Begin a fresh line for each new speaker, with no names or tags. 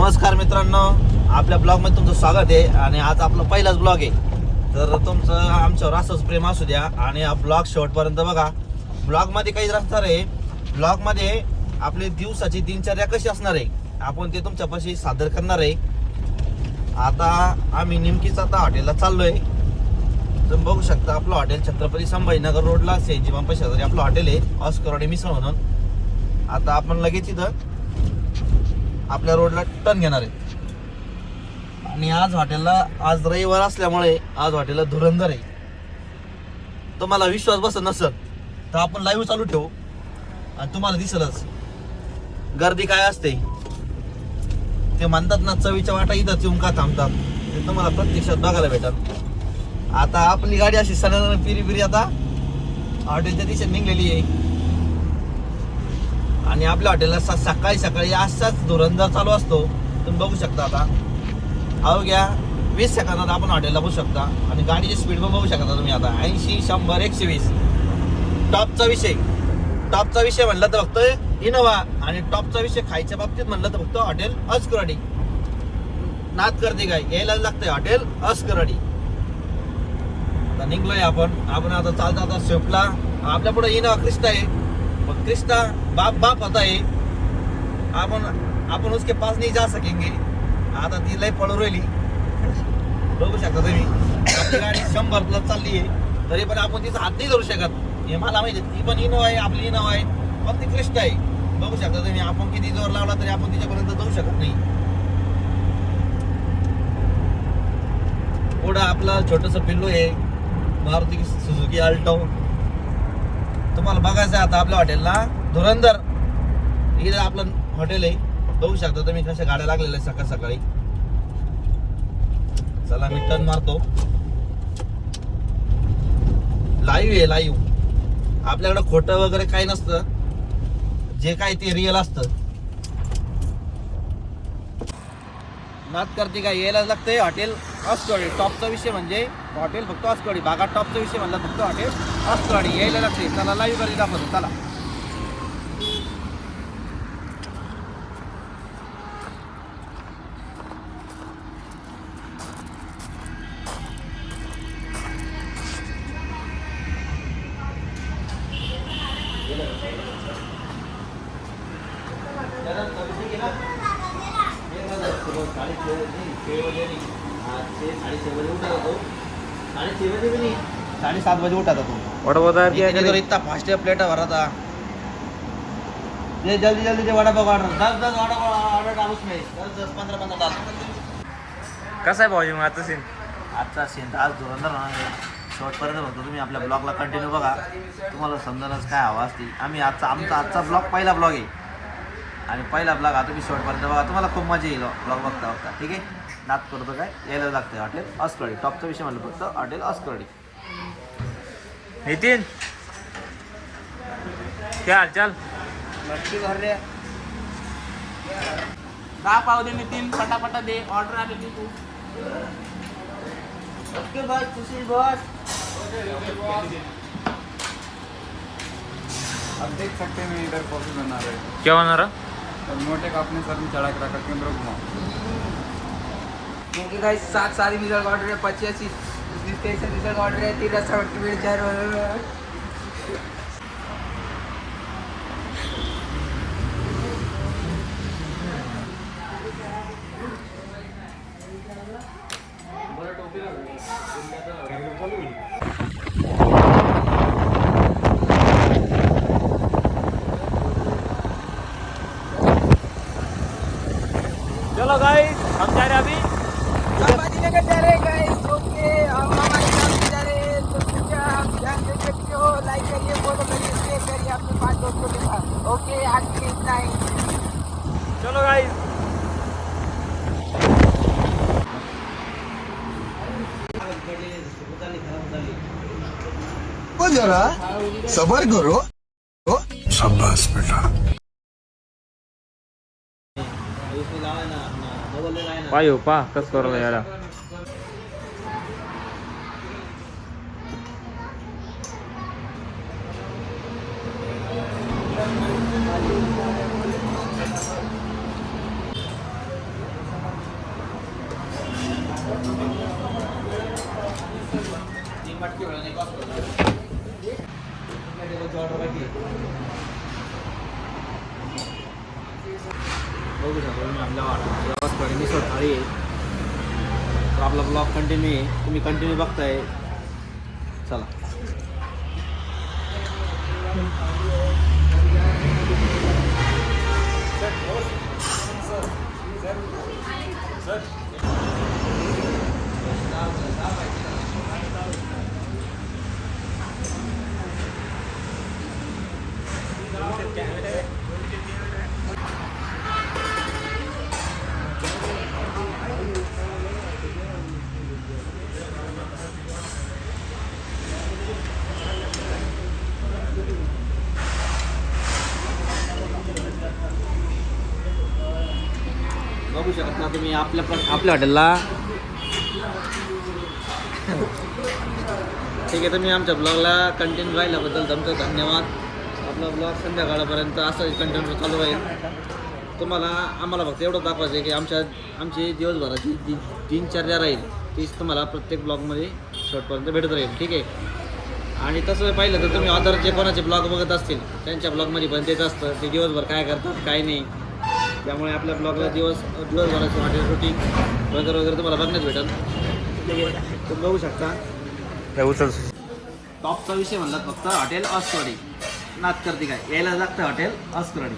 नमस्कार मित्रांनो, आपल्या ब्लॉगमध्ये तुमचं स्वागत आहे. आणि आज आपला पहिलाच ब्लॉग आहे, तर तुमचं आमच्यावर असंच प्रेम असू द्या आणि हा ब्लॉग शेवटपर्यंत बघा. ब्लॉगमध्ये काही असणार आहे, ब्लॉगमध्ये आपली दिवसाची दिनचर्या कशी असणार आहे आपण ते तुमच्यापाशी सादर करणार आहे. आता आम्ही नेमकीच आता हॉटेलला चाललोय. तुम्ही बघू शकता आपलं हॉटेल छत्रपती संभाजीनगर रोडला सेंजी पंप शेजारी आपलं हॉटेल आहे, ऑस्करवाडी मिसळ म्हणून. आता आपण लगेच इथं आपल्या रोडला टर्न घेणार आहे. आणि आज आज रविवार असल्यामुळे आज हॉटेलला धुरंधर आहे. तुम्हाला विश्वास बसत नसेल तर आपण लाईव्ह चालू ठेवू आणि तुम्हाला दिसेलच गर्दी काय असते. ते म्हणतात ना, चवीच्या वाटा इथं येऊन का थांबतात, ते तुम्हाला प्रत्यक्षात बघायला भेटतात. आता आपली गाडी अशी सणानं पिरी आता हॉटेलच्या दिशेने निघलेली आहे. आणि आपल्या हॉटेलला सकाळी असाच धुरंधर चालू असतो. तुम्ही बघू शकता. आता अवघ्या 20 सेकंदात आपण हॉटेलला बघू शकता. आणि गाडीची स्पीड पण बघू शकता तुम्ही. आता 80, 100, 120. टॉपचा विषय म्हणलं तर फक्त इनोवा. आणि टॉपचा विषय खायच्या बाबतीत म्हणलं तर फक्त हॉटेल ऑस्करवाडी. नाद करते काय, यायला लागतंय हॉटेल ऑस्करवाडी. आता निघलोय आपण आता चालता आता स्विफ्टला. आपल्या पुढे इनोवा क्रिस्टा आहे. मग क्रिस्टा बाप होता है, आपण उसके पास नहीं जा सकेंगे. आता ती लय पळू राहिली, बघू शकता तुम्ही. आपली गाडी 100 प्लस चालली आहे, तरी पण आपण तिचा हात नाही धरू शकत. हे मला माहिती आहे, ती पण इनोवा आहे, आपली इनोवा आहे, पण ती क्रिस्टा आहे. बघू शकता तुम्ही. आपण किती जोर लावला तरी आपण तिच्यापर्यंत जाऊ शकत नाही. पुढं आपलं छोटस पिल्लू आहे, मारुती सुझुकी अल्टो. तुम्हाला बघायचं आता आपल्या हॉटेलला धुरंधर. इथं आपलं हॉटेल आहे, बघू शकता तुम्ही कशा गाड्या लागलेल्या सकाळी. चला मी टर्न मारतो. लाईव्ह आपल्याकडे खोटं वगैरे काही नसतं, जे काय ते रिअल असतं. नाद करते काय, यायला लागतंय हॉटेल ऑस्करवाडी. टॉपचा विषय म्हणजे हॉटेल फक्त ऑस्करवाडी. भागात टॉपचा विषय म्हणला फक्त हॉटेल ऑस्करवाडी, यायला लागते. चला लाईव्ह गर्दी दाखवतो. चला साढ़े 7 बजे उठा था तू.
वड़ा पाव
इतना फास्ट प्लेट भरा था. ये जल्दी से वड़ा पाव ऑर्डर 10 वड़ा पाव ऑर्डर डाल उसमें. 10 15 डाल.
कसा आहे भाऊ आता सीन?
आजचा सीन आज धुरंधर होणार आहे. शेवटपर्यंत बघतो तुम्ही. आपल्या ब्लॉगला कंटिन्यू बघा, तुम्हाला समजणच काय हवा असते. आम्ही आजचा ब्लॉग पहिला ब्लॉग आहे. आणि पहिला ब्लॉग आता तुम्ही शेवटपर्यंत बघा, तुम्हाला खूप मजा येईल ब्लॉग बघता. ठीक आहे. नाद करतो काय, यायला लागतं हॉटेल ऑस्करवाडी. टॉपचा विषय म्हणलं फक्त हॉटेल ऑस्करवाडी.
नितीन क्या हालचाल?
नक्की भर रे.
दहा पाव दे नितीन, पटापटा दे. ऑर्डर आली तू.
ओके बस, सुशील बस.
अब देख सकते हैं इधर कॉफी बना रहे हैं.
क्या बना रहा?
मोटे का अपने सर में चढ़ा के रखा कैमरा घुमा.
क्योंकि गाइस 7 सारी मिसल का ऑर्डर है, 85 स्पेशल मिसल का ऑर्डर है, 13 साउथ की मिल चार.
चलो गाइस, हम जा रहे अभी
संभाजीनगर जा रहे हैं गाइस. ओके, हम हमारे काम से जा रहे हैं. तो कृपया आप ध्यान दे सकते हो. लाइक करिए, फॉलो करिए, शेयर करिए अपने 5 दोस्तों के साथ. ओके, आज के लिए इतना ही.
चलो गाइस.
ओ जरा सबर करो. शाबाश बेटा.
पाय पा कस करला याला.
बघू शकता तुम्ही आपल्या वाटाकडे मिसळ थाळी आहे. तर आपला ब्लॉग कंटिन्यू आहे, तुम्ही कंटिन्यू बघताय. चला. बघू शकता तुम्ही आपल्या हॉटेलला. ठीक आहे, तुम्ही आमच्या ब्लॉगला कंटिन्यू राहिल्याबद्दल तुमचं धन्यवाद. आपला ब्लॉग संध्याकाळपर्यंत असं कंटिन्यू चालू राहील. तुम्हाला आम्हाला फक्त एवढं दाखवायचं आहे की आमची दिवसभराची दिनचर्या राहील तीच तुम्हाला प्रत्येक ब्लॉगमध्ये शेवटपर्यंत भेटत राहील. ठीक आहे. आणि तसं पाहिलं तर तुम्ही अदर जे कोणाचे ब्लॉग बघत असतील त्यांच्या ब्लॉगमध्ये पण तेच असतं, ते दिवसभर काय करतात काय नाही. त्यामुळे आपल्या ब्लॉगला दिवसभराचं हॉटेल शूटिंग वगैरे तुम्हाला बघण्यात भेटेल. ठीक आहे, तुम्ही बघू शकता. टॉपचा विषय म्हणलात फक्त हॉटेल अस्कवाडी. नात करते काय, यायला लागतं हॉटेल अस्कवाडी.